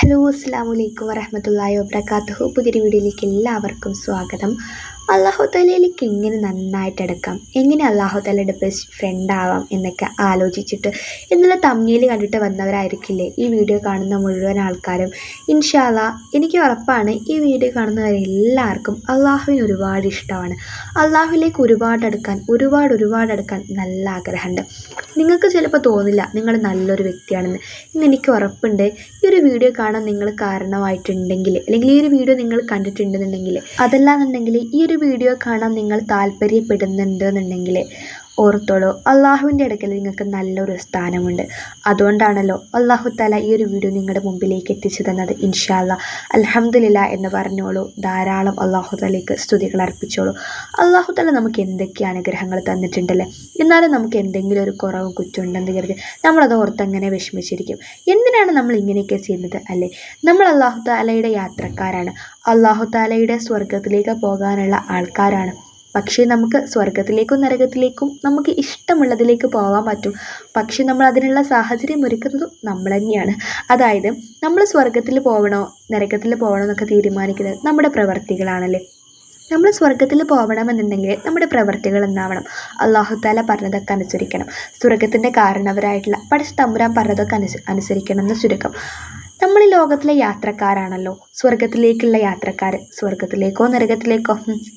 Hello അസ്സാം വലൈക്കും വറഹമത്തല്ലാഹി വബറകാതുഹു. പുതിയൊരു വീഡിയോയിലേക്ക് എല്ലാവർക്കും സ്വാഗതം. അള്ളാഹു താലയിലേക്ക് എങ്ങനെ നന്നായിട്ടെടുക്കാം, എങ്ങനെ അള്ളാഹു താലയുടെ ബെസ്റ്റ് ഫ്രണ്ട് ആവാം എന്നൊക്കെ ആലോചിച്ചിട്ട് ഇന്നലെ തമ്മിൽ കണ്ടിട്ട് വന്നവരായിരിക്കില്ലേ ഈ വീഡിയോ കാണുന്ന മുഴുവൻ ആൾക്കാരും. ഇൻഷാ അല്ലാഹ് എനിക്ക് ഉറപ്പാണ് ഈ വീഡിയോ കാണുന്നവരെല്ലാവർക്കും അള്ളാഹുവിന് ഒരുപാട് ഇഷ്ടമാണ്. അള്ളാഹുവിലേക്ക് ഒരുപാട് അടുക്കാൻ നല്ല ആഗ്രഹമുണ്ട്. നിങ്ങൾക്ക് ചിലപ്പോൾ തോന്നില്ല നിങ്ങൾ നല്ലൊരു വ്യക്തിയാണെന്ന്. ഇന്ന് എനിക്ക് ഉറപ്പുണ്ട് ഈ ഒരു വീഡിയോ കാണാൻ നിങ്ങൾ കാരണമായിട്ടുണ്ടെങ്കിൽ, അല്ലെങ്കിൽ ഈ ഒരു വീഡിയോ നിങ്ങൾ കണ്ടിട്ടുണ്ടെന്നുണ്ടെങ്കിൽ, അതല്ലാന്നുണ്ടെങ്കിൽ ഈ ഒരു വീഡിയോ കാണാൻ നിങ്ങൾ താല്പര്യപ്പെടുന്നുണ്ടെന്നുണ്ടെങ്കിൽ ഓർത്തോളൂ, അള്ളാഹുവിൻ്റെ അടുക്കൽ നിങ്ങൾക്ക് നല്ലൊരു സ്ഥാനമുണ്ട്. അതുകൊണ്ടാണല്ലോ അള്ളാഹു താല ഈ ഒരു വീഡിയോ നിങ്ങളുടെ മുമ്പിലേക്ക് എത്തിച്ചു തന്നത്. ഇൻഷാ അല്ലാഹ് അൽഹംദുലില്ലാ എന്ന് പറഞ്ഞോളൂ. ധാരാളം അള്ളാഹു താലയ്ക്ക് സ്തുതികൾ അർപ്പിച്ചോളൂ. അള്ളാഹു താല നമുക്ക് എന്തൊക്കെ അനുഗ്രഹങ്ങൾ തന്നിട്ടുണ്ടല്ലേ. എന്നാലും നമുക്ക് എന്തെങ്കിലും ഒരു കുറവും കുറ്റമുണ്ടെന്ന് കരുതി നമ്മളത് ഓർത്തങ്ങനെ വിഷമിച്ചിരിക്കും. എന്തിനാണ് നമ്മൾ ഇങ്ങനെയൊക്കെ ചെയ്യുന്നത് അല്ലേ? നമ്മൾ അള്ളാഹു താലയുടെ യാത്രക്കാരാണ്. അള്ളാഹു താലയുടെ സ്വർഗത്തിലേക്ക് പോകാനുള്ള ആൾക്കാരാണ്. പക്ഷേ നമുക്ക് സ്വർഗത്തിലേക്കും നരകത്തിലേക്കും നമുക്ക് ഇഷ്ടമുള്ളതിലേക്ക് പോകാൻ പറ്റും. പക്ഷേ നമ്മൾ അതിനുള്ള സാഹചര്യം ഒരുക്കുന്നതും നമ്മൾ തന്നെയാണ്. അതായത് നമ്മൾ സ്വർഗത്തിൽ പോകണോ നരകത്തിൽ പോകണോ എന്നൊക്കെ തീരുമാനിക്കുന്നത് നമ്മുടെ പ്രവർത്തികളാണല്ലേ. നമ്മൾ സ്വർഗത്തിൽ പോകണമെന്നുണ്ടെങ്കിൽ നമ്മുടെ പ്രവർത്തികൾ എന്നാവണം. അള്ളാഹു താല പറഞ്ഞതൊക്കെ അനുസരിക്കണം. സ്വർഗത്തിൻ്റെ കാരണവരായിട്ടുള്ള പടച്ച തമ്പുരാൻ പറഞ്ഞതൊക്കെ അനുസരിക്കണം എന്ന് ചുരുക്കം. നമ്മൾ ഈ ലോകത്തിലെ യാത്രക്കാരാണല്ലോ, സ്വർഗത്തിലേക്കുള്ള യാത്രക്കാർ. സ്വർഗത്തിലേക്കോ നരകത്തിലേക്കോ,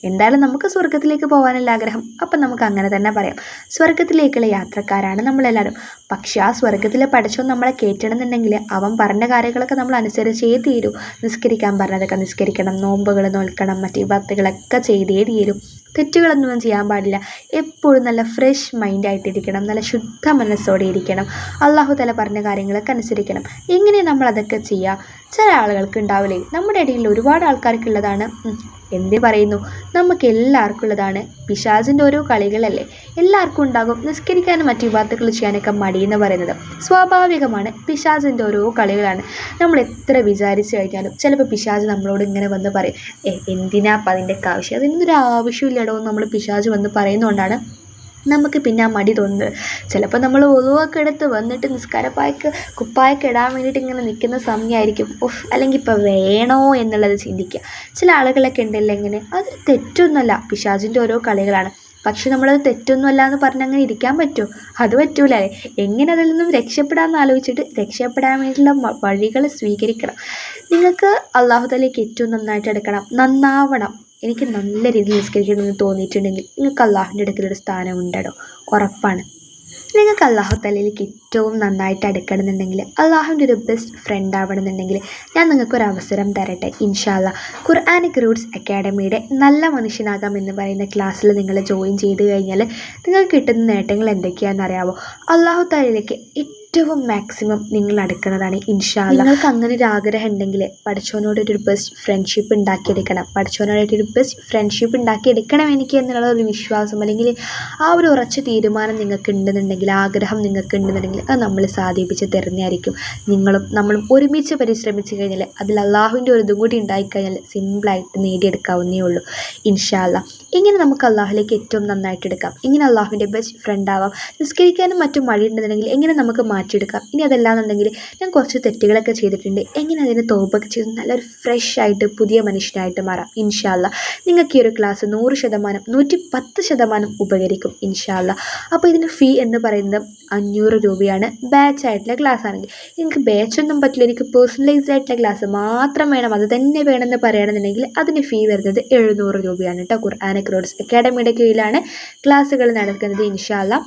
എന്തായാലും നമുക്ക് സ്വർഗത്തിലേക്ക് പോകാനുള്ള ആഗ്രഹം. അപ്പം നമുക്ക് അങ്ങനെ തന്നെ പറയാം, സ്വർഗത്തിലേക്കുള്ള യാത്രക്കാരാണ് നമ്മളെല്ലാവരും. പക്ഷേ ആ സ്വർഗത്തിലെ പഠിച്ചോ നമ്മളെ കയറ്റണമെന്നുണ്ടെങ്കിൽ അവൻ പറഞ്ഞ കാര്യങ്ങളൊക്കെ നമ്മൾ അനുസരിച്ചേ തീരൂ. നിസ്കരിക്കാൻ പറഞ്ഞതൊക്കെ നിസ്കരിക്കണം, നോമ്പുകൾ നോൽക്കണം, മറ്റു ഭക്തികളൊക്കെ ചെയ്തേ തീരും. തെറ്റുകളൊന്നും ചെയ്യാൻ പാടില്ല. എപ്പോഴും നല്ല ഫ്രഷ് മൈൻഡായിട്ടിരിക്കണം, നല്ല ശുദ്ധ മനസ്സോടെ ഇരിക്കണം. അള്ളാഹു തആല പറഞ്ഞ കാര്യങ്ങളൊക്കെ അനുസരിക്കണം. എങ്ങനെ നമ്മളതൊക്കെ ചെയ്യുക? ചില ആളുകൾക്ക് ഉണ്ടാവില്ലേ, നമ്മുടെ ഇടയിൽ ഒരുപാട് ആൾക്കാർക്കുള്ളതാണ് എന്ത് പറയുന്നു, നമുക്ക് എല്ലാവർക്കും ഉള്ളതാണ് പിശാചിൻ്റെ ഓരോ കളികളല്ലേ. എല്ലാവർക്കും ഉണ്ടാകും നിസ്കരിക്കാനും മറ്റു ഇബാദത്തുകൾ ചെയ്യാനൊക്കെ മടിയെന്ന് പറയുന്നത് സ്വാഭാവികമാണ്. പിശാചിൻ്റെ ഓരോ കളികളാണ്. നമ്മൾ എത്ര വിചാരിച്ചു കഴിഞ്ഞാലും ചിലപ്പോൾ പിശാച് നമ്മളോട് ഇങ്ങനെ വന്ന് പറയും, എന്തിനാ അപ്പം അതിൻ്റെയൊക്കെ ആവശ്യം, അതിനൊരു ആവശ്യമില്ലടോ എന്ന് നമ്മൾ പിശാച് വന്ന് പറയുന്നതുകൊണ്ടാണ് നമുക്ക് പിന്നെ ആ മടി തോന്നുന്നത്. ചിലപ്പോൾ നമ്മൾ ഒളുവൊക്കെ എടുത്ത് വന്നിട്ട് കുപ്പായൊക്കെ ഇടാൻ വേണ്ടിയിട്ട് ഇങ്ങനെ നിൽക്കുന്ന സമയമായിരിക്കും. അല്ലെങ്കിൽ ഇപ്പോൾ വേണോ എന്നുള്ളത് ചിന്തിക്കുക. ചില ആളുകളൊക്കെ ഉണ്ടല്ലോ ഇങ്ങനെ. അതൊരു തെറ്റൊന്നുമല്ല, പിശാചിൻ്റെ ഓരോ കളികളാണ്. പക്ഷെ നമ്മളത് തെറ്റൊന്നുമല്ല എന്ന് പറഞ്ഞ് അങ്ങനെ ഇരിക്കാൻ പറ്റുമോ? അത് പറ്റൂല അല്ലേ. എങ്ങനെ അതിൽ നിന്നും രക്ഷപ്പെടാമെന്ന് ആലോചിച്ചിട്ട് രക്ഷപ്പെടാൻ വേണ്ടിയിട്ടുള്ള വഴികൾ സ്വീകരിക്കണം. നിങ്ങൾക്ക് അള്ളാഹു തആലയ്ക്ക് ഏറ്റവും നന്നായിട്ട് എടുക്കണം, നന്നാവണം. എനിക്ക് നല്ല രീതിയിൽ നിസ്കരിക്കണമെന്ന് തോന്നിയിട്ടുണ്ടെങ്കിൽ നിങ്ങൾക്ക് അള്ളാഹുവിൻ്റെ അടുക്കലൊരു സ്ഥാനമുണ്ടോ? ഉറപ്പാണ്. നിങ്ങൾക്ക് അള്ളാഹു തആലയിലേക്ക് ഏറ്റവും നന്നായിട്ട് അടുക്കണമെന്നുണ്ടെങ്കിൽ, അള്ളാഹുവിൻ്റെ ഒരു ബെസ്റ്റ് ഫ്രണ്ട് ആവണമെന്നുണ്ടെങ്കിൽ ഞാൻ നിങ്ങൾക്കൊരു അവസരം തരട്ടെ. ഇൻഷാ അല്ലാഹ് ഖുർആനിക് റൂട്ട്സ് അക്കാഡമിയുടെ നല്ല മനുഷ്യനാകാം എന്ന് പറയുന്ന ക്ലാസ്സിൽ നിങ്ങൾ ജോയിൻ ചെയ്ത് കഴിഞ്ഞാൽ നിങ്ങൾക്ക് കിട്ടുന്ന നേട്ടങ്ങൾ എന്തൊക്കെയാണെന്ന് അറിയാമോ? അള്ളാഹു തആലയിലേക്ക് ഏറ്റവും മാക്സിമം നിങ്ങൾ അടുക്കുന്നതാണ് ഇൻഷാ അല്ലാഹ്. നിങ്ങൾക്ക് അങ്ങനെ ഒരു ആഗ്രഹം ഉണ്ടെങ്കിൽ പഠിച്ചവനോടൊരു ബെസ്റ്റ് ഫ്രണ്ട്ഷിപ്പ് ഉണ്ടാക്കിയെടുക്കണം. പഠിച്ചവനോടായിട്ടൊരു ബെസ്റ്റ് ഫ്രണ്ട്ഷിപ്പ് ഉണ്ടാക്കിയെടുക്കണം എനിക്ക് എന്നുള്ള ഒരു വിശ്വാസം, അല്ലെങ്കിൽ ആ ഒരു ഉറച്ച തീരുമാനം നിങ്ങൾക്ക് ഉണ്ടെന്നുണ്ടെങ്കിൽ, ആഗ്രഹം നിങ്ങൾക്ക് ഉണ്ടെന്നുണ്ടെങ്കിൽ അത് നമ്മൾ സാധിപ്പിച്ച് തരുന്നതായിരിക്കും. നമ്മളും ഒരുമിച്ച് പരിശ്രമിച്ച് കഴിഞ്ഞാൽ അതിൽ അള്ളാഹുവിൻ്റെ ഒരു ഇതും കൂടി ഉണ്ടായിക്കഴിഞ്ഞാൽ സിമ്പിളായിട്ട് നേടിയെടുക്കാവുന്നേ ഉള്ളൂ ഇൻഷാ അല്ലാഹ്. എങ്ങനെ നമുക്ക് അള്ളാഹുലേക്ക് ഏറ്റവും നന്നായിട്ട് എടുക്കാം, എങ്ങനെ അള്ളാഹുവിൻ്റെ ബെസ്റ്റ് ഫ്രണ്ട് ആവാം, നിസ്കരിക്കാനും മറ്റും മടിയുണ്ടെന്നുണ്ടെങ്കിൽ എങ്ങനെ നമുക്ക് മാറ്റിയെടുക്കാം. ഇനി അതല്ലാന്നുണ്ടെങ്കിൽ ഞാൻ കുറച്ച് തെറ്റുകളൊക്കെ ചെയ്തിട്ടുണ്ട്, എങ്ങനെ അതിനെ തോപൊക്കെ ചെയ്ത് നല്ലൊരു ഫ്രഷ് ആയിട്ട് പുതിയ മനുഷ്യനായിട്ട് മാറാം ഇൻഷാ അല്ലാഹ്. നിങ്ങൾക്ക് ഈ ഒരു ക്ലാസ് 100%, 110% ഉപകരിക്കും ഇൻഷാ അല്ലാഹ്. അപ്പോൾ ഇതിൻ്റെ ഫീ എന്ന് പറയുന്നത് 500 രൂപയാണ്. ബാച്ച് ആയിട്ടുള്ള ക്ലാസ് ആണെങ്കിൽ. എനിക്ക് ബാച്ചൊന്നും പറ്റില്ല, എനിക്ക് പേഴ്സണലൈസ്ഡ് ആയിട്ടുള്ള ക്ലാസ് മാത്രം വേണം, അത് തന്നെ വേണമെന്ന് പറയുകയാണെന്നുണ്ടെങ്കിൽ അതിൻ്റെ ഫീ വരുന്നത് 700 രൂപയാണ് കേട്ടോ. ഖുർആനിക് റൂട്ട്സ് അക്കാഡമിയുടെ കീഴിലാണ് ക്ലാസ്സുകൾ നടക്കുന്നത് ഇൻഷാ അല്ലാഹ്.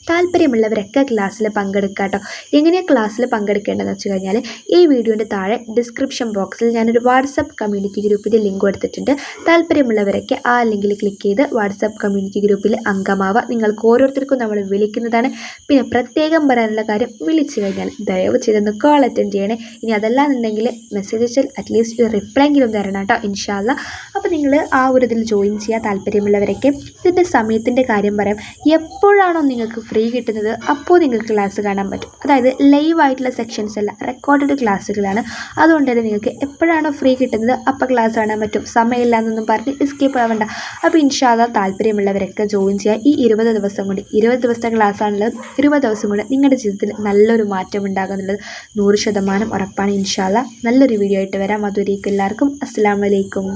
താല്പര്യമുള്ളവരൊക്കെ ക്ലാസ്സിൽ പങ്കെടുക്കുക കേട്ടോ. എങ്ങനെയാണ് ക്ലാസ്സിൽ പങ്കെടുക്കേണ്ടതെന്ന് വെച്ച് കഴിഞ്ഞാൽ ഈ വീഡിയോൻ്റെ താഴെ ഡിസ്ക്രിപ്ഷൻ ബോക്സിൽ ഞാനൊരു വാട്സപ്പ് കമ്മ്യൂണിറ്റി ഗ്രൂപ്പിൻ്റെ ലിങ്ക് കൊടുത്തിട്ടുണ്ട്. താല്പര്യമുള്ളവരൊക്കെ ആ ലിങ്കിൽ ക്ലിക്ക് ചെയ്ത് വാട്സപ്പ് കമ്മ്യൂണിറ്റി ഗ്രൂപ്പിൽ അംഗമാവുക. നിങ്ങൾക്ക് ഓരോരുത്തർക്കും നമ്മൾ വിളിക്കുന്നതാണ്. പിന്നെ പ്രത്യേകം പറയാനുള്ള കാര്യം, വിളിച്ചു കഴിഞ്ഞാൽ ദയവ് ചെയ്തൊന്ന് കോൾ അറ്റൻഡ് ചെയ്യണേ. ഇനി അതല്ലാന്നുണ്ടെങ്കിൽ മെസ്സേജ് അയച്ചാൽ അറ്റ്ലീസ്റ്റ് ഒരു റിപ്ലൈ എങ്കിലും തരണം കേട്ടോ ഇൻഷാ അല്ലാഹ്. അപ്പോൾ നിങ്ങൾ ആ ഒരു ഇതിൽ ജോയിൻ ചെയ്യാൻ താല്പര്യമുള്ളവരൊക്കെ ഇതിൻ്റെ സമയത്തിൻ്റെ കാര്യം പറയാം. എപ്പോഴാണോ നിങ്ങൾക്ക് ഫ്രീ കിട്ടുന്നത് അപ്പോൾ നിങ്ങൾക്ക് ക്ലാസ് കാണാൻ പറ്റും. അതായത് ലൈവായിട്ടുള്ള സെക്ഷൻസ് അല്ല, റെക്കോർഡഡ് ക്ലാസ്സുകളാണ്. അതുകൊണ്ട് തന്നെ നിങ്ങൾക്ക് എപ്പോഴാണോ ഫ്രീ കിട്ടുന്നത് അപ്പോൾ ക്ലാസ് കാണാൻ പറ്റും. സമയമില്ല എന്നൊന്നും പറഞ്ഞ് എസ്കേപ്പ് ആവേണ്ട. അപ്പോൾ ഇൻഷാ അല്ലാഹ് താല്പര്യമുള്ളവരൊക്കെ ജോയിൻ ചെയ്യുക. ഈ 20 ദിവസം കൊണ്ട്, 20 ദിവസത്തെ ക്ലാസ്സാണുള്ളത്, 20 ദിവസം കൊണ്ട് നിങ്ങളുടെ ജീവിതത്തിൽ നല്ലൊരു മാറ്റം ഉണ്ടാകും എന്നുള്ളത് 100% ഉറപ്പാണ്. ഇൻഷാ അല്ലാഹ് നല്ലൊരു വീഡിയോ ആയിട്ട് വരാം. അതുവരേക്കും എല്ലാവർക്കും അസ്സലാമു അലൈക്കും.